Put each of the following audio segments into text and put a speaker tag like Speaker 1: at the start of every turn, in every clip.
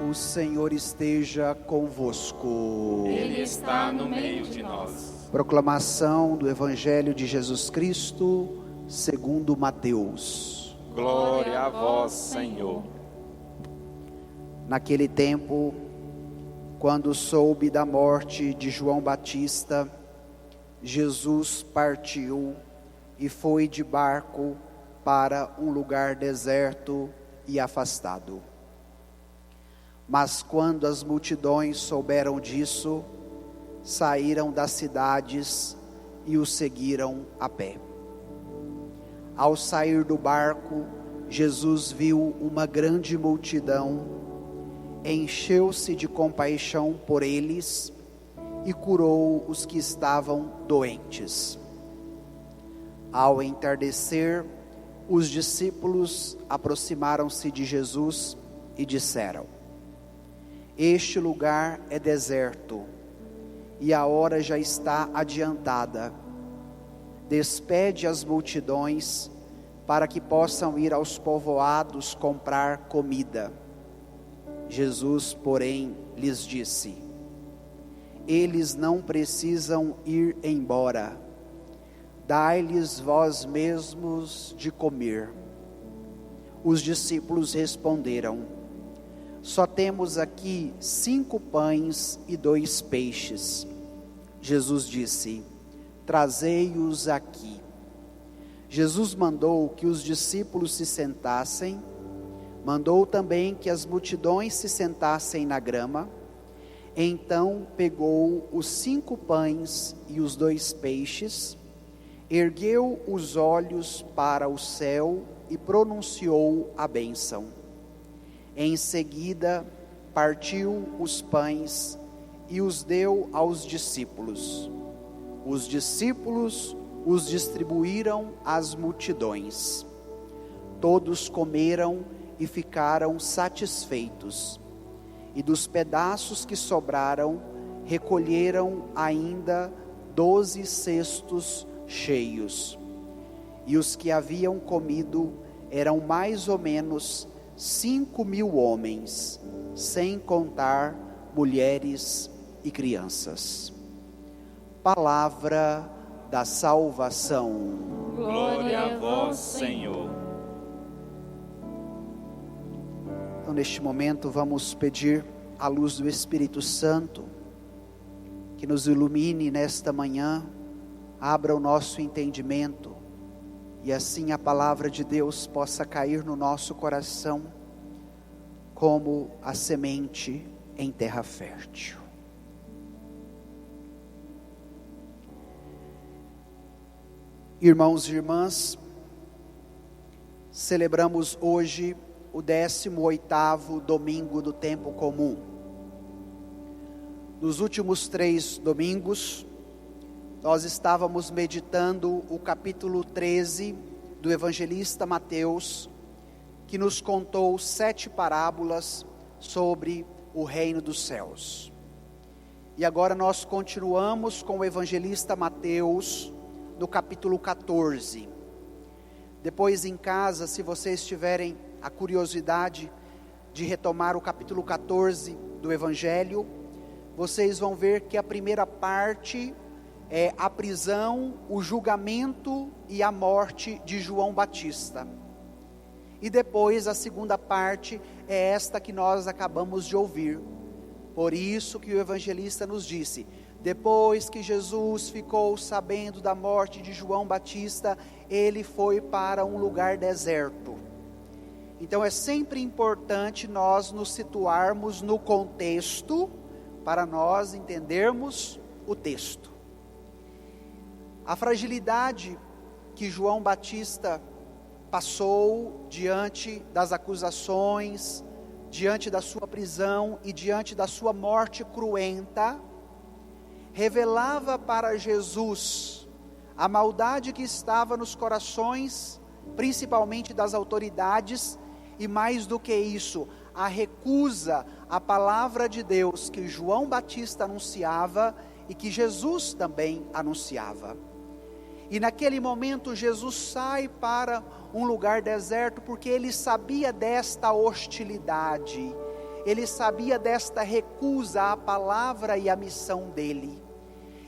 Speaker 1: O Senhor esteja convosco.
Speaker 2: Ele está no meio de nós.
Speaker 1: Proclamação do Evangelho de Jesus Cristo, segundo Mateus.
Speaker 2: Glória a vós, Senhor.
Speaker 1: Naquele tempo, quando soube da morte de João Batista, Jesus partiu e foi de barco para um lugar deserto e afastado. Mas quando as multidões souberam disso, saíram das cidades e o seguiram a pé. Ao sair do barco, Jesus viu uma grande multidão, encheu-se de compaixão por eles e curou os que estavam doentes. Ao entardecer, os discípulos aproximaram-se de Jesus e disseram: Este lugar é deserto e a hora já está adiantada. Despede as multidões para que possam ir aos povoados comprar comida. Jesus, porém, lhes disse: Eles não precisam ir embora. Dai-lhes vós mesmos de comer. Os discípulos responderam: Só temos aqui 5 pães e 2 peixes. Jesus disse: Trazei-os aqui. Jesus mandou que os discípulos se sentassem, mandou também que as multidões se sentassem na grama. Então pegou os 5 pães e os 2 peixes, ergueu os olhos para o céu e pronunciou a bênção. Em seguida, partiu os pães e os deu aos discípulos. Os discípulos os distribuíram às multidões. Todos comeram e ficaram satisfeitos. E dos pedaços que sobraram, recolheram ainda 12 cestos cheios. E os que haviam comido eram mais ou menos 5.000 homens, sem contar mulheres e crianças. Palavra da salvação.
Speaker 2: Glória a vós, Senhor.
Speaker 1: Então, neste momento, vamos pedir a luz do Espírito Santo que nos ilumine nesta manhã, abra o nosso entendimento e assim a palavra de Deus possa cair no nosso coração como a semente em terra fértil. Irmãos e irmãs, celebramos hoje o 18º domingo do tempo comum. Nos últimos 3 domingos, nós estávamos meditando o capítulo 13 do evangelista Mateus, que nos contou 7 parábolas sobre o reino dos céus. E agora nós continuamos com o evangelista Mateus, no capítulo 14. Depois em casa, se vocês tiverem a curiosidade de retomar o capítulo 14 do Evangelho, vocês vão ver que a primeira parte é a prisão, o julgamento e a morte de João Batista. E depois a segunda parte é esta que nós acabamos de ouvir. Por isso que o evangelista nos disse: depois que Jesus ficou sabendo da morte de João Batista, ele foi para um lugar deserto. Então é sempre importante nós nos situarmos no contexto, para nós entendermos o texto. A fragilidade que João Batista passou diante das acusações, diante da sua prisão e diante da sua morte cruenta, revelava para Jesus a maldade que estava nos corações, principalmente das autoridades, e mais do que isso, a recusa à palavra de Deus que João Batista anunciava e que Jesus também anunciava. E naquele momento Jesus sai para um lugar deserto, porque ele sabia desta hostilidade, ele sabia desta recusa à palavra e à missão dele.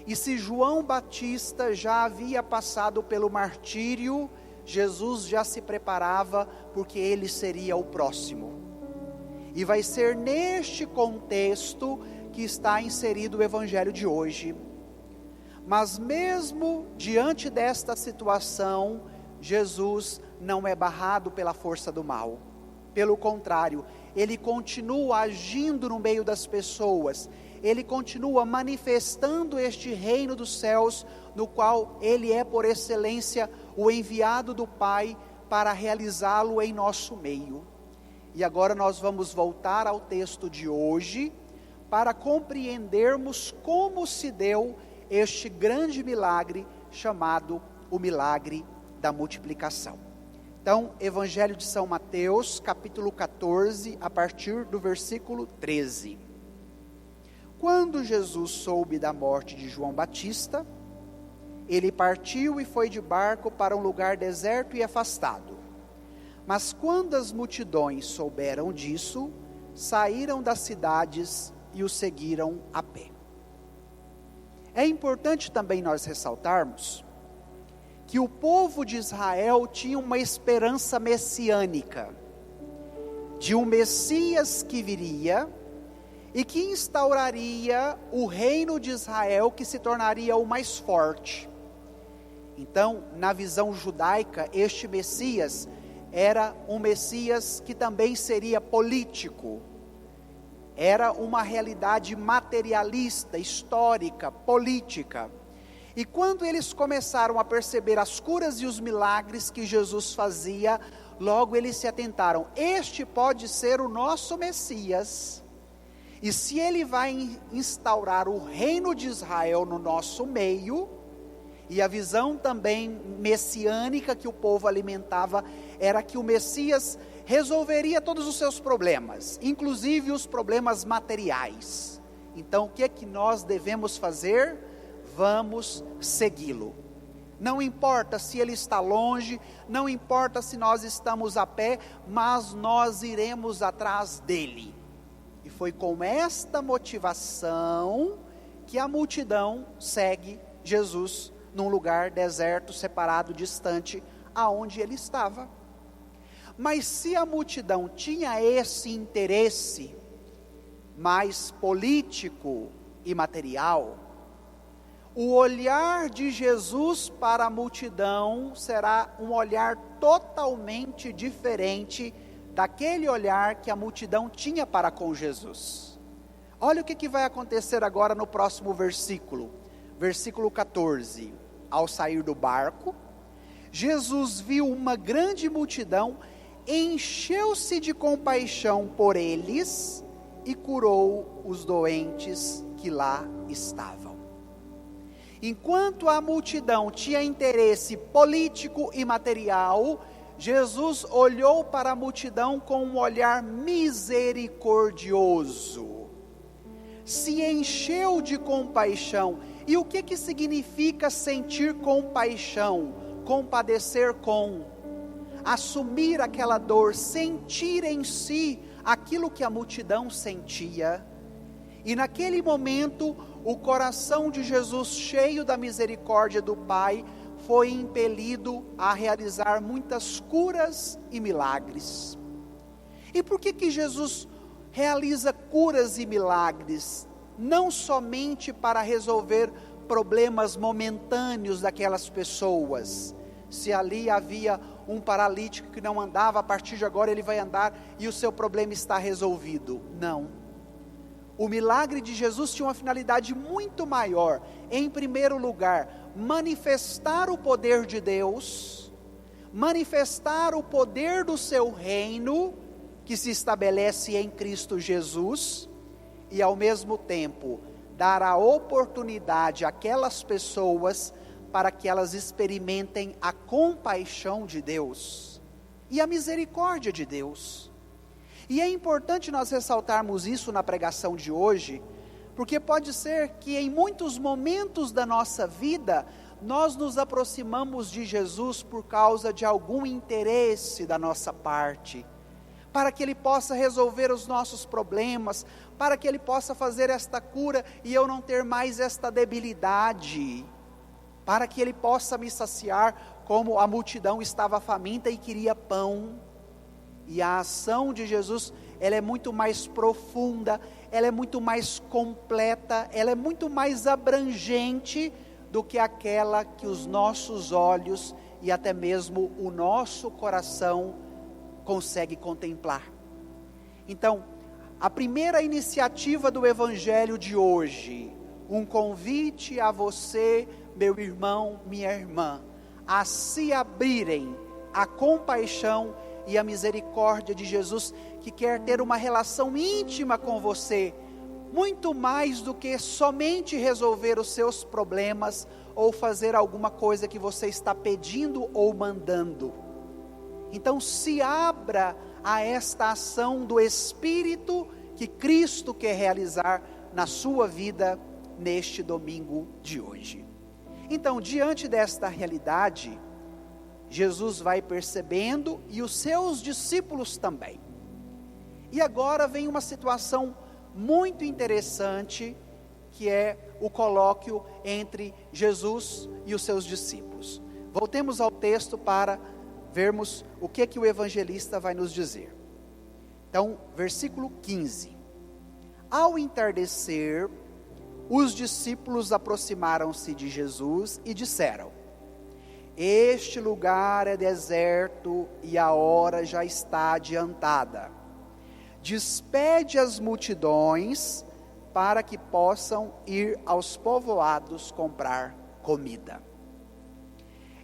Speaker 1: E se João Batista já havia passado pelo martírio, Jesus já se preparava, porque ele seria o próximo. E vai ser neste contexto que está inserido o evangelho de hoje. Mas mesmo diante desta situação, Jesus não é barrado pela força do mal. Pelo contrário, ele continua agindo no meio das pessoas. Ele continua manifestando este reino dos céus, no qual ele é por excelência o enviado do Pai para realizá-lo em nosso meio. E agora nós vamos voltar ao texto de hoje, para compreendermos como se deu este grande milagre, chamado o milagre da multiplicação. Então, Evangelho de São Mateus, capítulo 14, a partir do versículo 13. Quando Jesus soube da morte de João Batista, ele partiu e foi de barco para um lugar deserto e afastado. Mas quando as multidões souberam disso, saíram das cidades e o seguiram a pé. É importante também nós ressaltarmos que o povo de Israel tinha uma esperança messiânica, de um Messias que viria e que instauraria o reino de Israel, que se tornaria o mais forte. Então, na visão judaica, este Messias era um Messias que também seria político. Era uma realidade materialista, histórica, política. E quando eles começaram a perceber as curas e os milagres que Jesus fazia, logo eles se atentaram: este pode ser o nosso Messias. E se ele vai instaurar o reino de Israel no nosso meio, e a visão também messiânica que o povo alimentava, era que o Messias resolveria todos os seus problemas, inclusive os problemas materiais. Então o que é que nós devemos fazer? Vamos segui-lo. Não importa se ele está longe, não importa se nós estamos a pé, mas nós iremos atrás dele. E foi com esta motivação que a multidão segue Jesus num lugar deserto, separado, distante, aonde ele estava. Mas se a multidão tinha esse interesse mais político e material, o olhar de Jesus para a multidão será um olhar totalmente diferente daquele olhar que a multidão tinha para com Jesus. Olha o que vai acontecer agora no próximo versículo, versículo 14. Ao sair do barco, Jesus viu uma grande multidão, encheu-se de compaixão por eles e curou os doentes que lá estavam. Enquanto a multidão tinha interesse político e material, Jesus olhou para a multidão com um olhar misericordioso, se encheu de compaixão. E o que significa sentir compaixão? Compadecer com, assumir aquela dor, sentir em si aquilo que a multidão sentia. E naquele momento, o coração de Jesus, cheio da misericórdia do Pai, foi impelido a realizar muitas curas e milagres. E por que Jesus realiza curas e milagres? Não somente para resolver problemas momentâneos daquelas pessoas. Se ali havia um paralítico que não andava, a partir de agora ele vai andar e o seu problema está resolvido. Não. O milagre de Jesus tinha uma finalidade muito maior. Em primeiro lugar, manifestar o poder de Deus, manifestar o poder do seu reino, que se estabelece em Cristo Jesus, e ao mesmo tempo, dar a oportunidade àquelas pessoas para que elas experimentem a compaixão de Deus e a misericórdia de Deus. E é importante nós ressaltarmos isso na pregação de hoje, porque pode ser que em muitos momentos da nossa vida, nós nos aproximamos de Jesus por causa de algum interesse da nossa parte, para que Ele possa resolver os nossos problemas, para que Ele possa fazer esta cura e eu não ter mais esta debilidade, para que Ele possa me saciar como a multidão estava faminta e queria pão. E a ação de Jesus, ela é muito mais profunda, ela é muito mais completa, ela é muito mais abrangente do que aquela que os nossos olhos e até mesmo o nosso coração consegue contemplar. Então, a primeira iniciativa do Evangelho de hoje, um convite a você, meu irmão, minha irmã, a se abrirem à compaixão e à misericórdia de Jesus, que quer ter uma relação íntima com você, muito mais do que somente resolver os seus problemas, ou fazer alguma coisa que você está pedindo ou mandando. Então se abra a esta ação do Espírito, que Cristo quer realizar na sua vida, neste domingo de hoje. Então, diante desta realidade, Jesus vai percebendo, e os seus discípulos também. E agora vem uma situação muito interessante, que é o colóquio entre Jesus e os seus discípulos. Voltemos ao texto para vermos o que o evangelista vai nos dizer. Então, versículo 15. Ao entardecer, os discípulos aproximaram-se de Jesus e disseram: este lugar é deserto e a hora já está adiantada. Despede as multidões para que possam ir aos povoados comprar comida.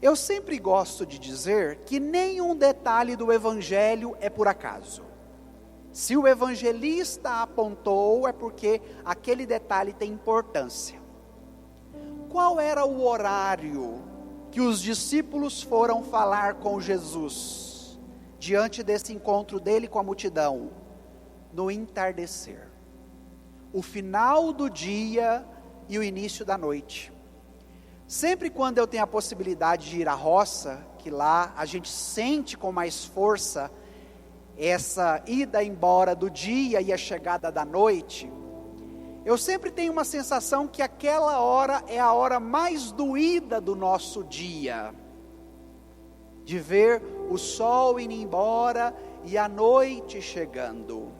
Speaker 1: Eu sempre gosto de dizer que nenhum detalhe do Evangelho é por acaso. Se o evangelista apontou, é porque aquele detalhe tem importância. Qual era o horário que os discípulos foram falar com Jesus, diante desse encontro dele com a multidão? No entardecer. O final do dia e o início da noite. Sempre quando eu tenho a possibilidade de ir à roça, que lá a gente sente com mais força essa ida embora do dia e a chegada da noite, eu sempre tenho uma sensação que aquela hora é a hora mais doída do nosso dia, de ver o sol indo embora e a noite chegando.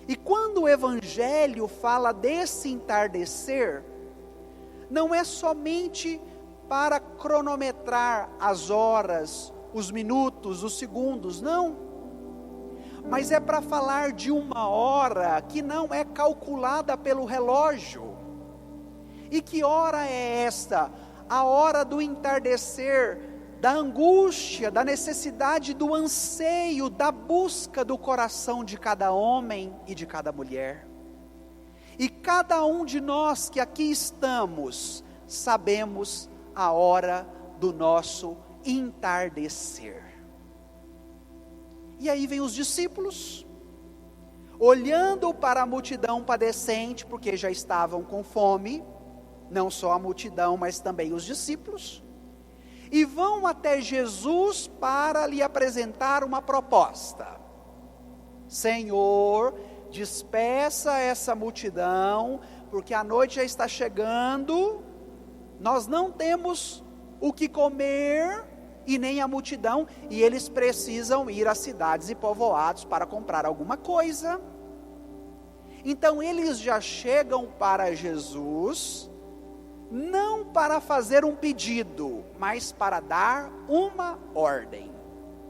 Speaker 1: E quando o Evangelho fala desse entardecer, não é somente para cronometrar as horas, os minutos, os segundos, não. Mas é para falar de uma hora que não é calculada pelo relógio. E que hora é esta? A hora do entardecer, da angústia, da necessidade, do anseio, da busca do coração de cada homem e de cada mulher. E cada um de nós que aqui estamos, sabemos a hora do nosso entardecer. E aí vem os discípulos, olhando para a multidão padecente, porque já estavam com fome, não só a multidão, mas também os discípulos, e vão até Jesus para lhe apresentar uma proposta. Senhor, despeça essa multidão, porque a noite já está chegando, nós não temos o que comer, e nem a multidão, e eles precisam ir às cidades e povoados para comprar alguma coisa. Então eles já chegam para Jesus, não para fazer um pedido, mas para dar uma ordem,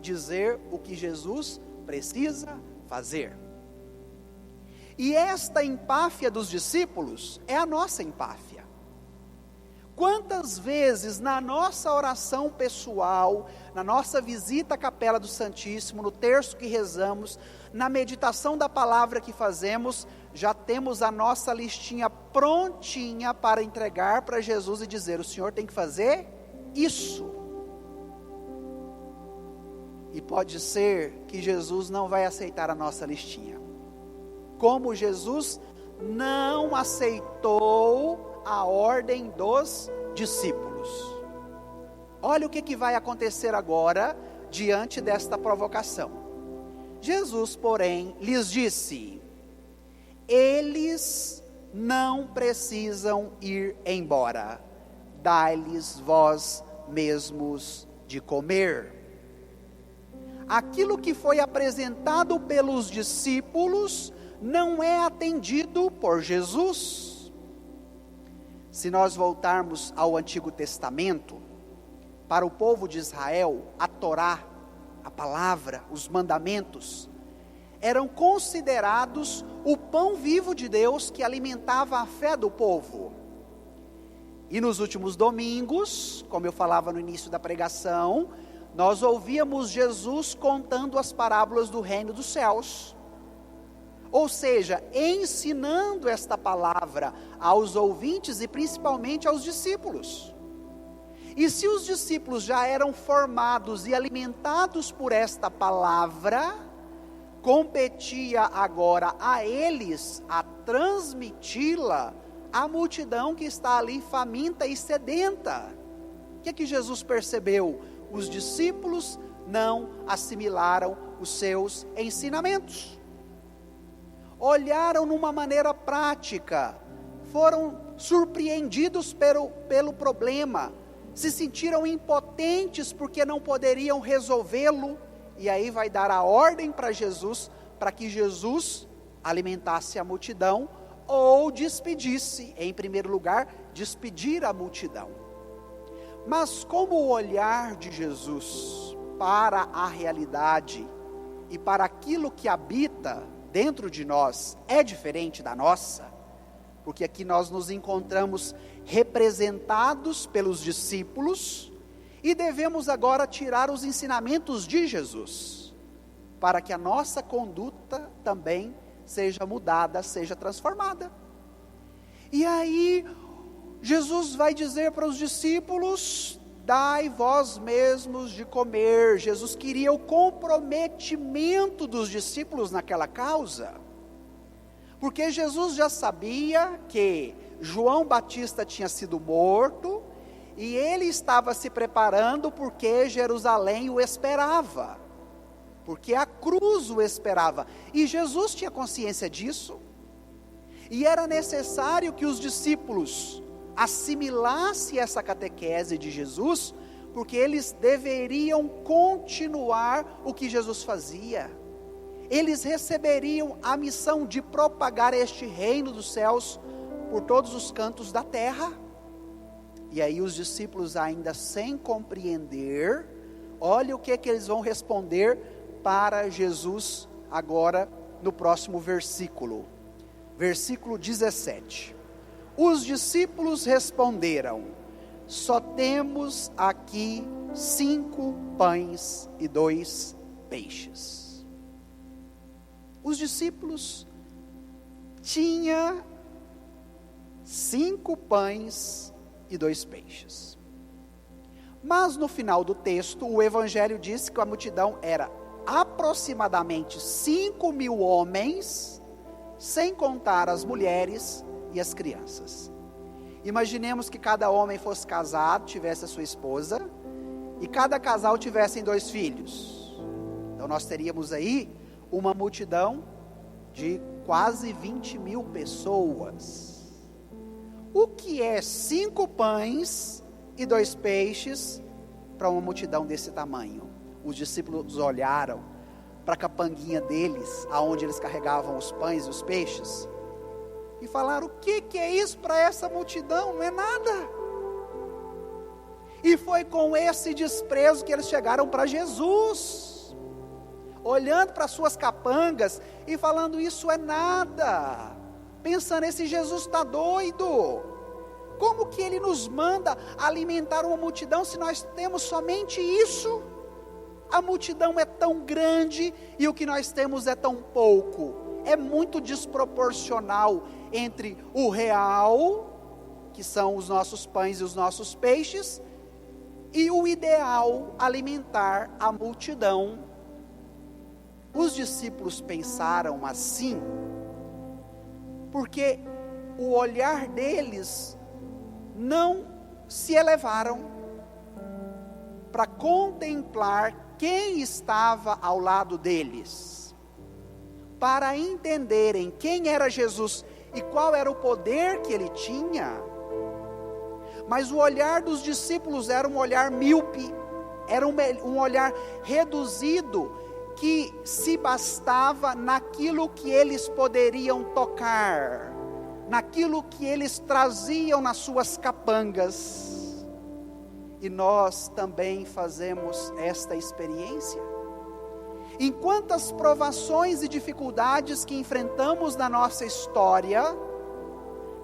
Speaker 1: dizer o que Jesus precisa fazer. E esta empáfia dos discípulos é a nossa empáfia. Quantas vezes na nossa oração pessoal, na nossa visita à capela do Santíssimo, no terço que rezamos, na meditação da palavra que fazemos, já temos a nossa listinha prontinha para entregar para Jesus e dizer: o Senhor tem que fazer isso. E pode ser que Jesus não vai aceitar a nossa listinha. Como Jesus não aceitou a ordem dos discípulos. Olha o que vai acontecer agora diante desta provocação. Jesus, porém, lhes disse: eles não precisam ir embora, dai-lhes vós mesmos de comer. Aquilo que foi apresentado pelos discípulos não é atendido por Jesus. Se nós voltarmos ao Antigo Testamento, para o povo de Israel, a Torá, a palavra, os mandamentos, eram considerados o pão vivo de Deus que alimentava a fé do povo. E nos últimos domingos, como eu falava no início da pregação, nós ouvíamos Jesus contando as parábolas do reino dos céus. Ou seja, ensinando esta palavra aos ouvintes e principalmente aos discípulos. E se os discípulos já eram formados e alimentados por esta palavra, competia agora a eles a transmiti-la à multidão que está ali faminta e sedenta. O que é que Jesus percebeu? Os discípulos não assimilaram os seus ensinamentos. Olharam numa maneira prática, foram surpreendidos pelo problema, se sentiram impotentes porque não poderiam resolvê-lo, e aí vai dar a ordem para Jesus, para que Jesus alimentasse a multidão, ou despedisse, em primeiro lugar, despedir a multidão. Mas como o olhar de Jesus para a realidade e para aquilo que habita dentro de nós é diferente da nossa, porque aqui nós nos encontramos representados pelos discípulos e devemos agora tirar os ensinamentos de Jesus, para que a nossa conduta também seja mudada, seja transformada. E aí Jesus vai dizer para os discípulos: dai vós mesmos de comer. Jesus queria o comprometimento dos discípulos naquela causa, porque Jesus já sabia que João Batista tinha sido morto, e ele estava se preparando porque Jerusalém o esperava, porque a cruz o esperava, e Jesus tinha consciência disso, e era necessário que os discípulos assimilassem essa catequese de Jesus, porque eles deveriam continuar o que Jesus fazia. Eles receberiam a missão de propagar este reino dos céus por todos os cantos da terra. E aí os discípulos, ainda sem compreender, olha o que eles vão responder para Jesus agora no próximo versículo. Versículo 17. Os discípulos responderam: só temos aqui 5 pães e 2 peixes. Os discípulos tinham 5 pães e 2 peixes. Mas no final do texto, o Evangelho diz que a multidão era aproximadamente 5.000 homens, sem contar as mulheres e as crianças. Imaginemos que cada homem fosse casado, tivesse a sua esposa, e cada casal tivessem 2 filhos. Então nós teríamos aí uma multidão de quase 20.000 pessoas. O que é 5 pães e 2 peixes para uma multidão desse tamanho? Os discípulos olharam para a capanguinha deles, aonde eles carregavam os pães e os peixes, e falaram: o que é isso para essa multidão? Não é nada. E foi com esse desprezo que eles chegaram para Jesus, olhando para suas capangas e falando: isso é nada. Pensando, esse Jesus está doido. Como que ele nos manda alimentar uma multidão se nós temos somente isso? A multidão é tão grande e o que nós temos é tão pouco. É muito desproporcional entre o real, que são os nossos pães e os nossos peixes, e o ideal, alimentar a multidão. Os discípulos pensaram assim, porque o olhar deles não se elevaram para contemplar quem estava ao lado deles. para entenderem quem era Jesus e qual era o poder que ele tinha. Mas o olhar dos discípulos era um olhar míope, era um olhar reduzido, que se bastava naquilo que eles poderiam tocar, naquilo que eles traziam nas suas capangas. E nós também fazemos esta experiência. Em quantas provações e dificuldades que enfrentamos na nossa história,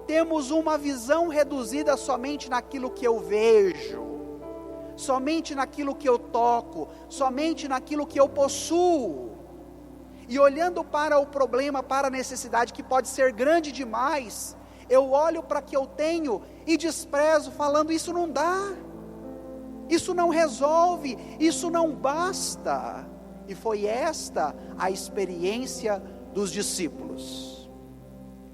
Speaker 1: temos uma visão reduzida somente naquilo que eu vejo, somente naquilo que eu toco, somente naquilo que eu possuo. E olhando para o problema, para a necessidade que pode ser grande demais, eu olho para o que eu tenho e desprezo, falando: isso não dá, isso não resolve, isso não basta. E foi esta a experiência dos discípulos.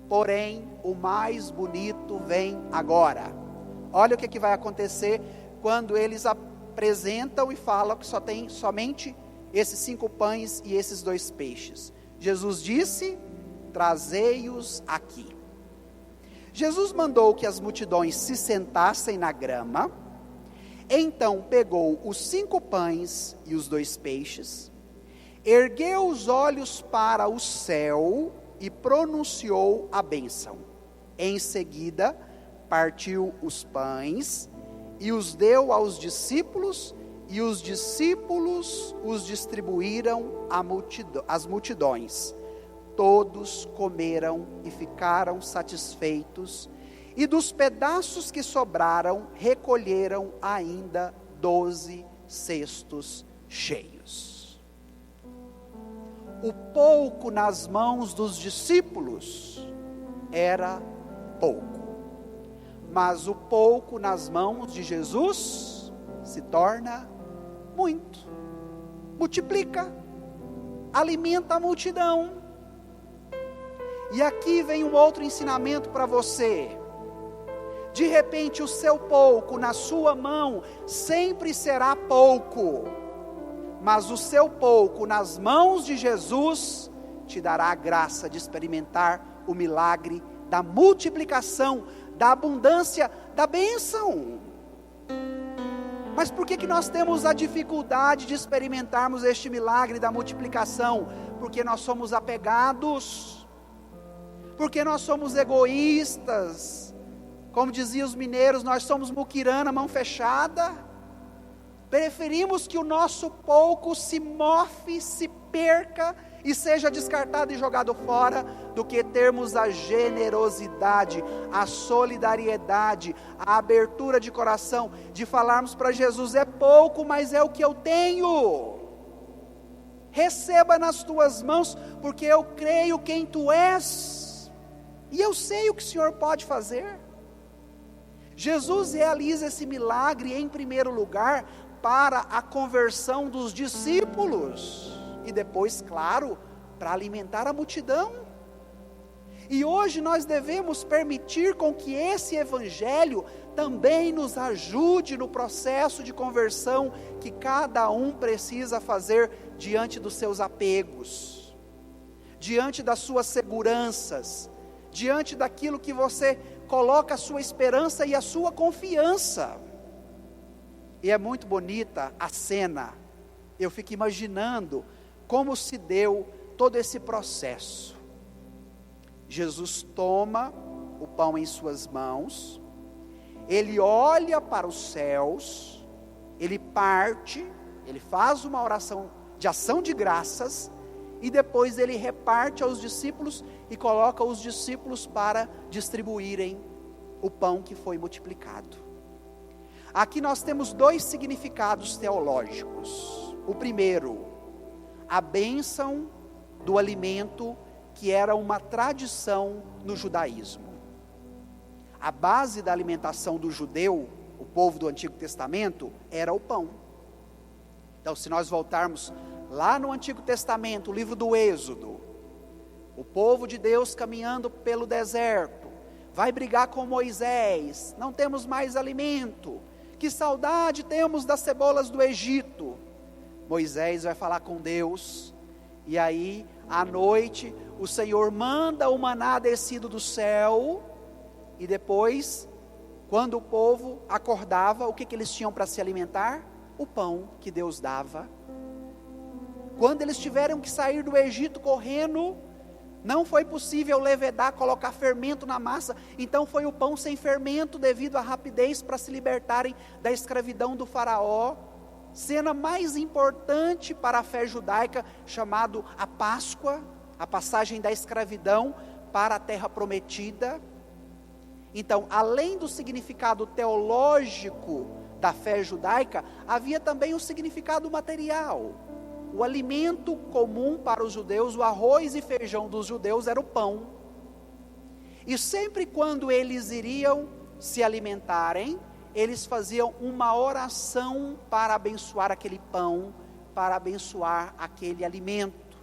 Speaker 1: Porém, o mais bonito vem agora. Olha o que vai acontecer quando eles apresentam e falam que só tem somente esses 5 pães e esses 2 peixes. Jesus disse: trazei-os aqui. Jesus mandou que as multidões se sentassem na grama. Então pegou os 5 pães e os 2 peixes, ergueu os olhos para o céu e pronunciou a bênção. Em seguida, partiu os pães e os deu aos discípulos, e os discípulos os distribuíram às multidões. Todos comeram e ficaram satisfeitos, e dos pedaços que sobraram, recolheram ainda 12 cestos cheios. O pouco nas mãos dos discípulos era pouco, mas o pouco nas mãos de Jesus se torna muito, multiplica, alimenta a multidão. E aqui vem um outro ensinamento para você. De repente o seu pouco na sua mão sempre será pouco, mas o seu pouco nas mãos de Jesus te dará a graça de experimentar o milagre da multiplicação, da abundância, da bênção. Mas por que nós temos a dificuldade de experimentarmos este milagre da multiplicação? Porque nós somos apegados, porque nós somos egoístas. Como diziam os mineiros, nós somos muquirana, mão fechada. Preferimos que o nosso pouco se mofe, se perca e seja descartado e jogado fora, do que termos a generosidade, a solidariedade, a abertura de coração, de falarmos para Jesus: é pouco, mas é o que eu tenho. Receba nas tuas mãos, porque eu creio quem tu és, e eu sei o que o Senhor pode fazer. Jesus realiza esse milagre em primeiro lugar para a conversão dos discípulos, e depois, claro, para alimentar a multidão. E hoje nós devemos permitir com que esse evangelho também nos ajude no processo de conversão que cada um precisa fazer diante dos seus apegos, diante das suas seguranças, diante daquilo que você coloca a sua esperança e a sua confiança. E é muito bonita a cena. Eu fico imaginando como se deu todo esse processo. Jesus toma o pão em suas mãos, ele olha para os céus, ele parte, ele faz uma oração de ação de graças, e depois ele reparte aos discípulos e coloca os discípulos para distribuírem o pão que foi multiplicado. Aqui nós temos 2 significados teológicos. O primeiro, a bênção do alimento, que era uma tradição no judaísmo. A base da alimentação do judeu, o povo do Antigo Testamento, era o pão. Então, se nós voltarmos lá no Antigo Testamento, o livro do Êxodo, o povo de Deus caminhando pelo deserto, vai brigar com Moisés: não temos mais alimento, que saudade temos das cebolas do Egito. Moisés vai falar com Deus, e aí À noite, o Senhor manda o maná descido do céu, e depois, quando o povo acordava, o que eles tinham para se alimentar? O pão que Deus dava. Quando eles tiveram que sair do Egito correndo, não foi possível levedar, colocar fermento na massa, então foi o pão sem fermento, devido à rapidez para se libertarem da escravidão do faraó. Cena mais importante para a fé judaica, chamado a Páscoa, a passagem da escravidão para a terra prometida. Então, além do significado teológico da fé judaica, havia também o significado material. O alimento comum para os judeus, o arroz e feijão dos judeus, era o pão. E sempre quando eles iriam se alimentarem, eles faziam uma oração para abençoar aquele pão, para abençoar aquele alimento.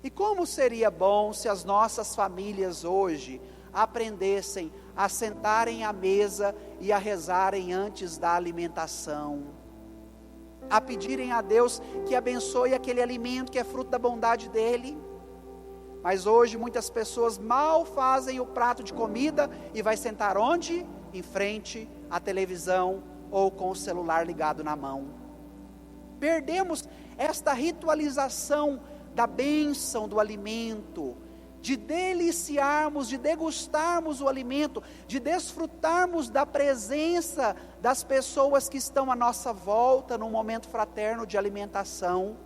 Speaker 1: E como seria bom se as nossas famílias hoje aprendessem a sentarem à mesa e a rezarem antes da alimentação, a pedirem a Deus que abençoe aquele alimento que é fruto da bondade dEle. Mas hoje muitas pessoas mal fazem o prato de comida e vai sentar onde? Em frente à televisão ou com o celular ligado na mão. Perdemos esta ritualização da bênção do alimento, de deliciarmos, de degustarmos o alimento, de desfrutarmos da presença das pessoas que estão à nossa volta num momento fraterno de alimentação,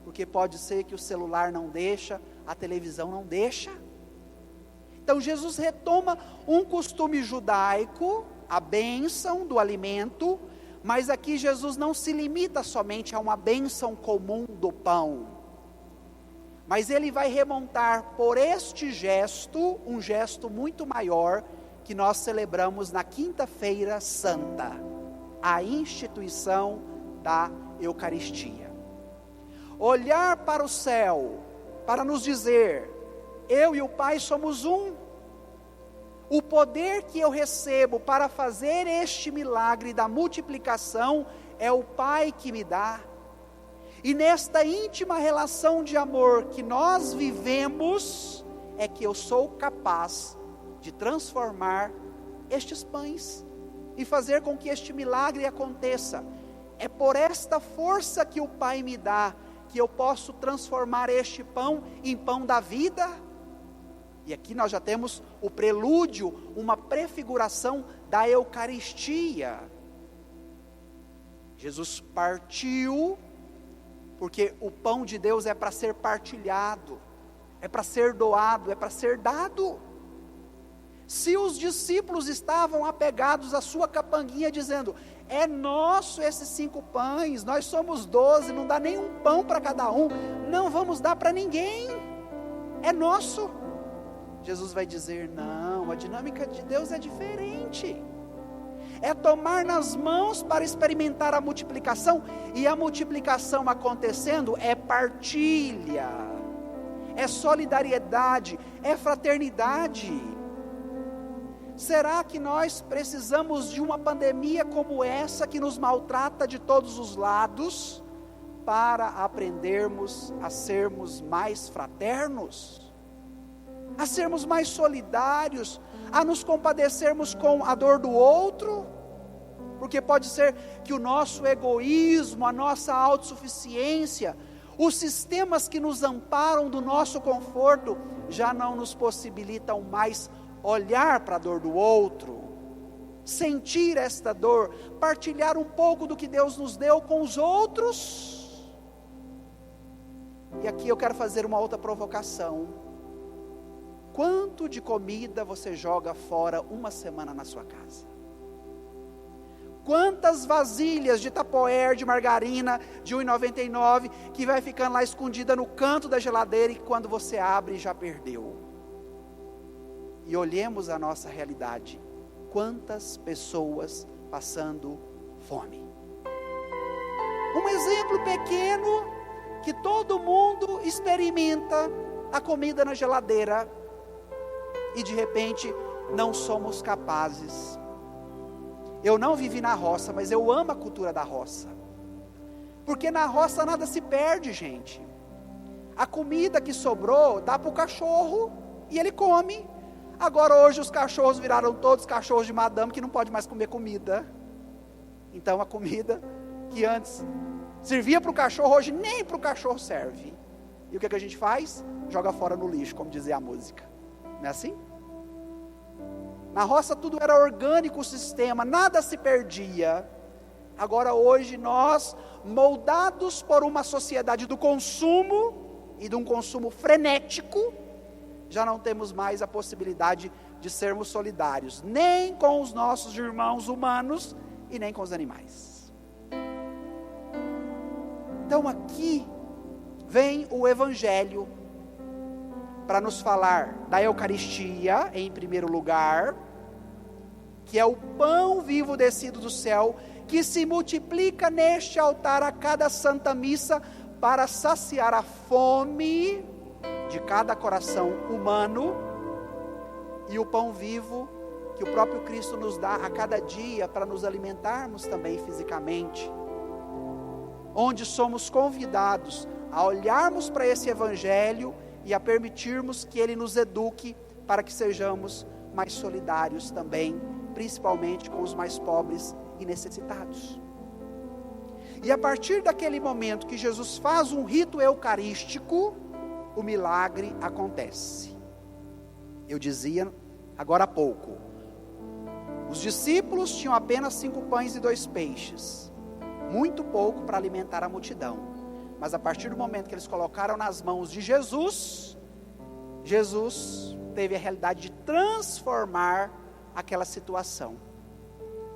Speaker 1: porque pode ser que o celular não deixa, a televisão não deixa. Então Jesus retoma um costume judaico, a bênção do alimento, mas aqui Jesus não se limita somente a uma bênção comum do pão, mas ele vai remontar por este gesto, um gesto muito maior, que nós celebramos na Quinta-feira Santa, a instituição da Eucaristia. Olhar para o céu, para nos dizer, eu e o Pai somos um. O poder que eu recebo para fazer este milagre da multiplicação, é o Pai que me dá. E nesta íntima relação de amor que nós vivemos, é que eu sou capaz de transformar estes pães, e fazer com que este milagre aconteça. É por esta força que o Pai me dá, que eu posso transformar este pão em pão da vida. E aqui nós já temos o prelúdio, uma prefiguração da Eucaristia. Jesus partiu, porque o pão de Deus é para ser partilhado, é para ser doado, é para ser dado. Se os discípulos estavam apegados à sua capanguinha, dizendo, é nosso esses 5 pães, nós somos 12, não dá nem um pão para cada um, não vamos dar para ninguém, é nosso. Jesus vai dizer, não, a dinâmica de Deus é diferente. É tomar nas mãos para experimentar a multiplicação, e a multiplicação acontecendo é partilha, é solidariedade, é fraternidade. Será que nós precisamos de uma pandemia como essa, que nos maltrata de todos os lados, para aprendermos a sermos mais fraternos, a sermos mais solidários, a nos compadecermos com a dor do outro? Porque pode ser que o nosso egoísmo, a nossa autossuficiência, os sistemas que nos amparam do nosso conforto, já não nos possibilitam mais olhar para a dor do outro, sentir esta dor, partilhar um pouco do que Deus nos deu com os outros. E aqui eu quero fazer uma outra provocação. Quanto de comida você joga fora uma semana na sua casa? Quantas vasilhas de tapoer, de margarina, de R$ 1,99, que vai ficando lá escondida no canto da geladeira, e quando você abre já perdeu? E olhemos a nossa realidade, quantas pessoas passando fome. Um exemplo pequeno, que todo mundo experimenta a comida na geladeira, e de repente não somos capazes. Eu não vivi na roça, mas eu amo a cultura da roça, porque na roça nada se perde, gente. A comida que sobrou dá para o cachorro e ele come. Agora hoje os cachorros viraram todos cachorros de madame que não pode mais comer comida. Então a comida que antes servia para o cachorro, hoje nem para o cachorro serve. E o que a gente faz? Joga fora no lixo, como dizia a música. Não é assim? Na roça tudo era orgânico, o sistema, nada se perdia. Agora hoje nós, moldados por uma sociedade do consumo, e de um consumo frenético, já não temos mais a possibilidade de sermos solidários, nem com os nossos irmãos humanos, e nem com os animais. Então aqui vem o Evangelho, para nos falar da Eucaristia, em primeiro lugar, que é o pão vivo descido do céu, que se multiplica neste altar a cada Santa Missa, para saciar a fome de cada coração humano, e o pão vivo que o próprio Cristo nos dá a cada dia, para nos alimentarmos também fisicamente, onde somos convidados a olharmos para esse Evangelho, e a permitirmos que Ele nos eduque, para que sejamos mais solidários também, principalmente com os mais pobres e necessitados. E a partir daquele momento que Jesus faz um rito eucarístico, o milagre acontece. Eu dizia agora há pouco, os discípulos tinham apenas 5 pães e 2 peixes, muito pouco para alimentar a multidão, mas a partir do momento que eles colocaram nas mãos de Jesus, Jesus teve a realidade de transformar aquela situação.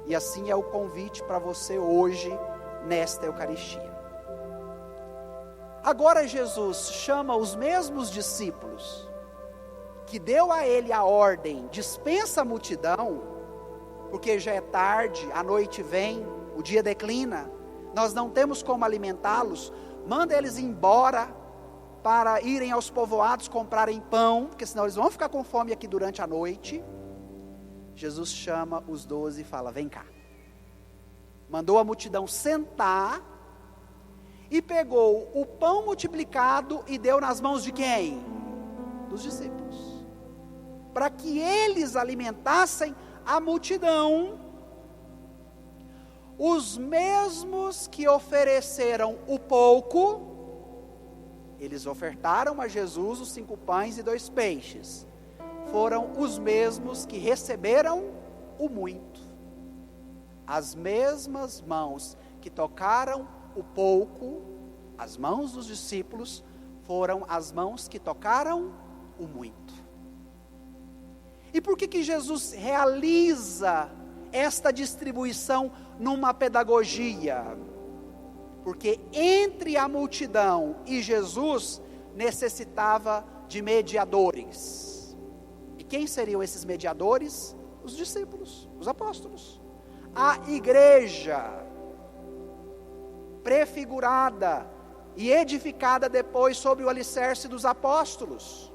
Speaker 1: E assim é o convite para você hoje, nesta Eucaristia. Agora Jesus chama os mesmos discípulos, que deu a ele a ordem, dispensa a multidão, porque já é tarde, a noite vem, o dia declina, nós não temos como alimentá-los, manda eles embora, para irem aos povoados comprarem pão, porque senão eles vão ficar com fome aqui durante a noite. Jesus chama os 12 e fala: vem cá. Mandou a multidão sentar, e pegou o pão multiplicado e deu nas mãos de quem? Dos discípulos, para que eles alimentassem a multidão. Os mesmos que ofereceram o pouco, eles ofertaram a Jesus os 5 pães e 2 peixes, foram os mesmos que receberam o muito. As mesmas mãos que tocaram o pouco, as mãos dos discípulos, foram as mãos que tocaram o muito. E por que Jesus realiza esta distribuição numa pedagogia? Porque entre a multidão e Jesus necessitava de mediadores. E quem seriam esses mediadores? Os discípulos, os apóstolos. A igreja, prefigurada e edificada depois sobre o alicerce dos apóstolos.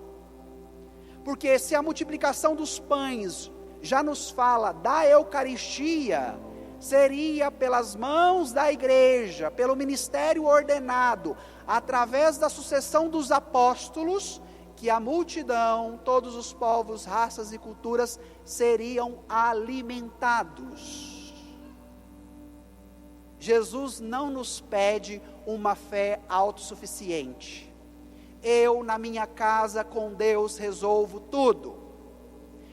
Speaker 1: Porque se a multiplicação dos pães já nos fala da Eucaristia, seria pelas mãos da igreja, pelo ministério ordenado, através da sucessão dos apóstolos, que a multidão, todos os povos, raças e culturas seriam alimentados. Jesus não nos pede uma fé autossuficiente. Eu na minha casa com Deus resolvo tudo.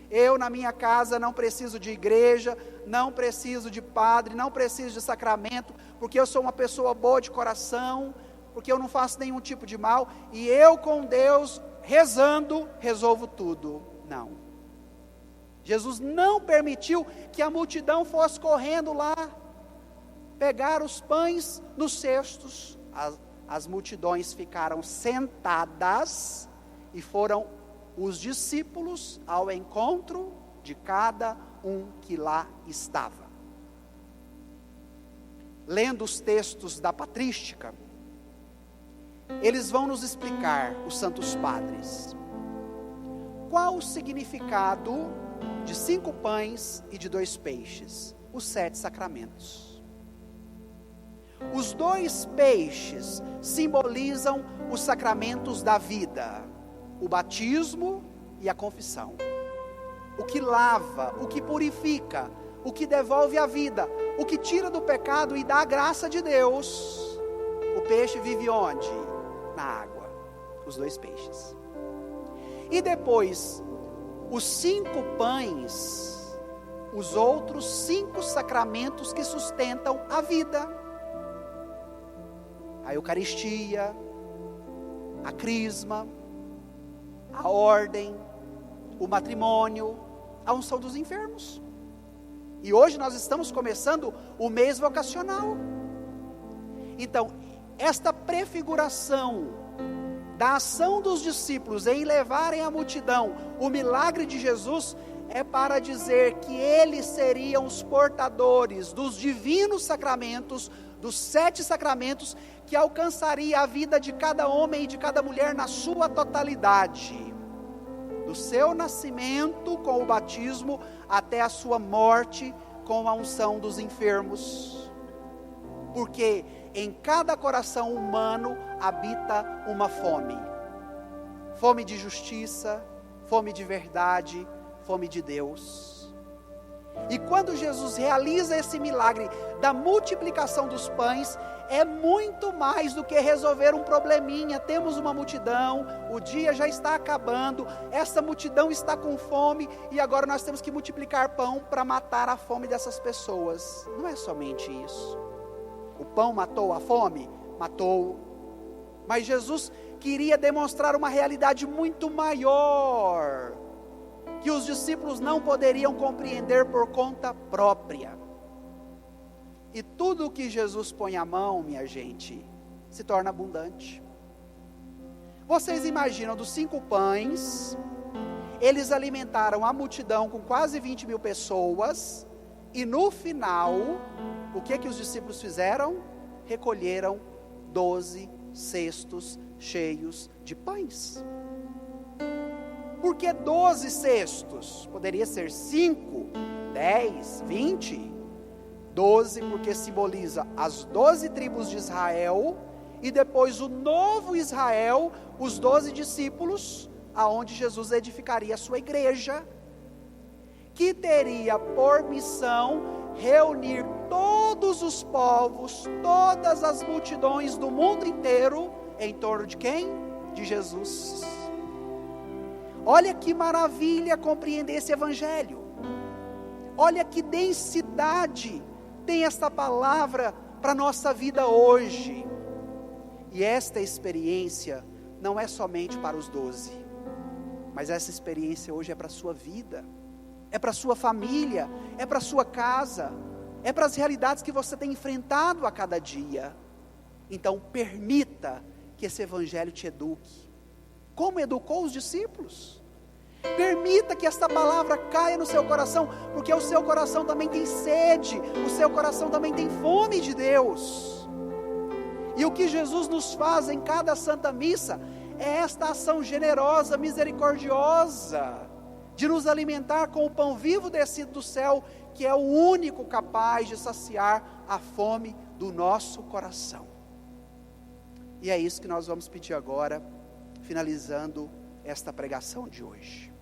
Speaker 1: Eu na minha casa não preciso de igreja, não preciso de padre, não preciso de sacramento, porque eu sou uma pessoa boa de coração, porque eu não faço nenhum tipo de mal, e eu com Deus, rezando, resolvo tudo. Não. Jesus não permitiu que a multidão fosse correndo lá, pegar os pães nos cestos. As multidões ficaram sentadas, e foram os discípulos ao encontro de cada um que lá estava. Lendo os textos da patrística, eles vão nos explicar, os santos padres, qual o significado de 5 pães e de 2 peixes, os 7 sacramentos. Os 2 peixes simbolizam os sacramentos da vida: o batismo e a confissão. O que lava, o que purifica, o que devolve a vida, o que tira do pecado e dá a graça de Deus. O peixe vive onde? Na água. Os 2 peixes. E depois, os 5 pães, os outros 5 sacramentos que sustentam a vida: a Eucaristia, a Crisma, a ordem, o matrimônio, a unção dos enfermos. E hoje nós estamos começando o mês vocacional. Então, esta prefiguração da ação dos discípulos em levarem à multidão o milagre de Jesus é para dizer que eles seriam os portadores dos divinos sacramentos, dos 7 sacramentos, que alcançaria a vida de cada homem e de cada mulher na sua totalidade, do seu nascimento com o batismo até a sua morte com a unção dos enfermos. Porque em cada coração humano habita uma fome: fome de justiça, fome de verdade, fome de Deus. E quando Jesus realiza esse milagre da multiplicação dos pães, é muito mais do que resolver um probleminha. Temos uma multidão, o dia já está acabando, essa multidão está com fome, e agora nós temos que multiplicar pão para matar a fome dessas pessoas. Não é somente isso. O pão matou a fome? Matou. Mas Jesus queria demonstrar uma realidade muito maior, que os discípulos não poderiam compreender por conta própria. E tudo que Jesus põe a mão, minha gente, se torna abundante. Vocês imaginam, dos 5 pães, eles alimentaram a multidão com quase 20.000 pessoas, e no final, o que os discípulos fizeram? Recolheram 12 cestos cheios de pães. Por que 12 cestos? Poderia ser 5, 10, 20. 12 porque simboliza as 12 tribos de Israel, e depois o novo Israel, os 12 discípulos, aonde Jesus edificaria a sua igreja, que teria por missão reunir todos os povos, todas as multidões do mundo inteiro, em torno de quem? De Jesus. Olha que maravilha compreender esse evangelho. Olha que densidade tem esta palavra para a nossa vida hoje. E esta experiência não é somente para os 12, mas essa experiência hoje é para a sua vida, é para a sua família, é para a sua casa, é para as realidades que você tem enfrentado a cada dia. Então permita que esse evangelho te eduque, como educou os discípulos. Permita que esta palavra caia no seu coração, porque o seu coração também tem sede, o seu coração também tem fome de Deus. E o que Jesus nos faz em cada Santa Missa é esta ação generosa, misericordiosa, de nos alimentar com o pão vivo descido do céu, que é o único capaz de saciar a fome do nosso coração. E é isso que nós vamos pedir agora, finalizando esta pregação de hoje.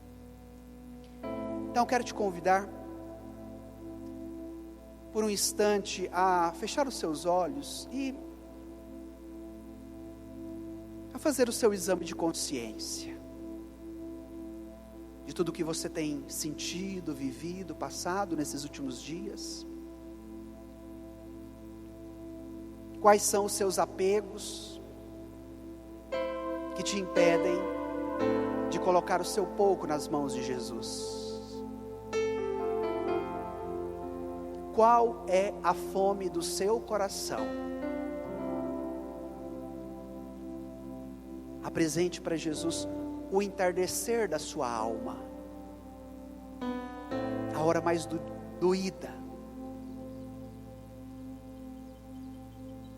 Speaker 1: Então quero te convidar por um instante a fechar os seus olhos e a fazer o seu exame de consciência de tudo que você tem sentido, vivido, passado nesses últimos dias. Quais são os seus apegos que te impedem de colocar o seu pouco nas mãos de Jesus? Qual é a fome do seu coração? Apresente para Jesus o entardecer da sua alma, a hora mais doída,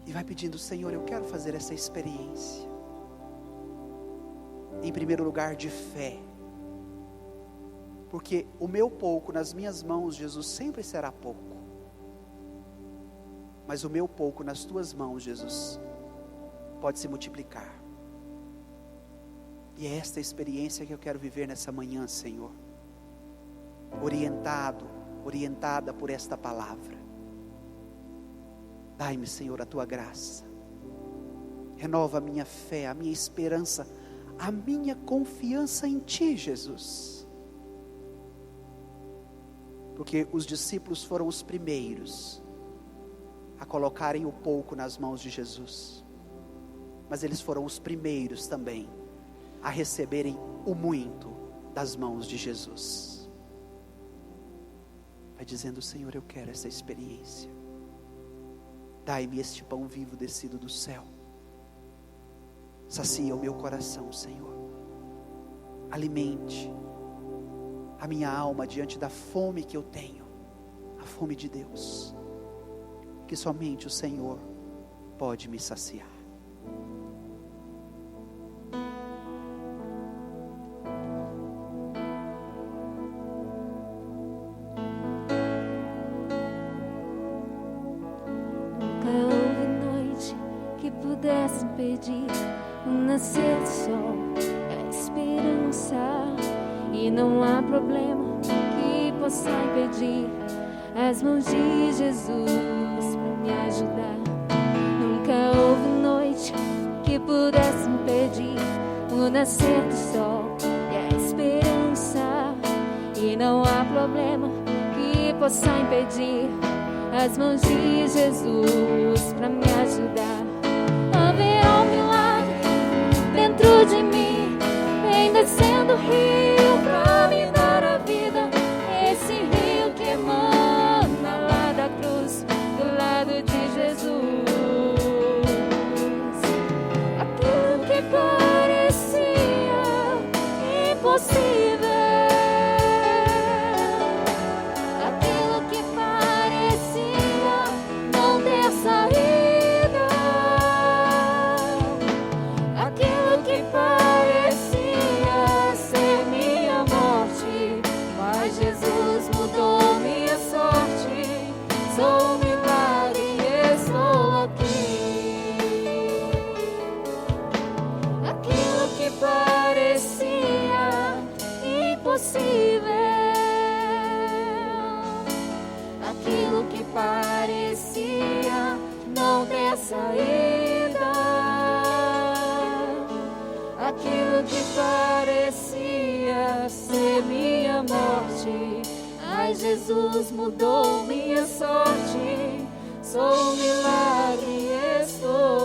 Speaker 1: e vai pedindo: Senhor, eu quero fazer essa experiência, em primeiro lugar de fé, porque o meu pouco nas minhas mãos, Jesus, sempre será pouco. mas o meu pouco nas tuas mãos, Jesus, pode se multiplicar. E é esta experiência que eu quero viver nessa manhã, Senhor, orientada por esta palavra. Dai-me, Senhor, a tua graça, renova a minha fé, a minha esperança, a minha confiança em Ti, Jesus, porque os discípulos foram os primeiros a colocarem o pouco nas mãos de Jesus, mas eles foram os primeiros também a receberem o muito das mãos de Jesus. Vai dizendo: Senhor, eu quero essa experiência. Dai-me este pão vivo descido do céu. Sacia o meu coração, Senhor. Alimente a minha alma diante da fome que eu tenho, a fome de Deus, que somente o Senhor pode me saciar.
Speaker 3: Pedir o nascer do sol, a esperança, e não há problema que possa impedir as mãos de Jesus para me ajudar. Nunca houve noite que pudesse impedir o nascer do sol e a esperança, e não há problema que possa impedir as mãos de Jesus para me ajudar. Haverá um milagre dentro de mim, vem descendo o rio pra me dar a vida. Esse rio que emana lá da cruz, do lado de Jesus. Aquilo que parecia impossível, aquilo que parecia não ter saída, aquilo que parecia não ter saída, aquilo que parecia ser minha morte, mas Jesus mudou minha sorte. Sou um milagre, estou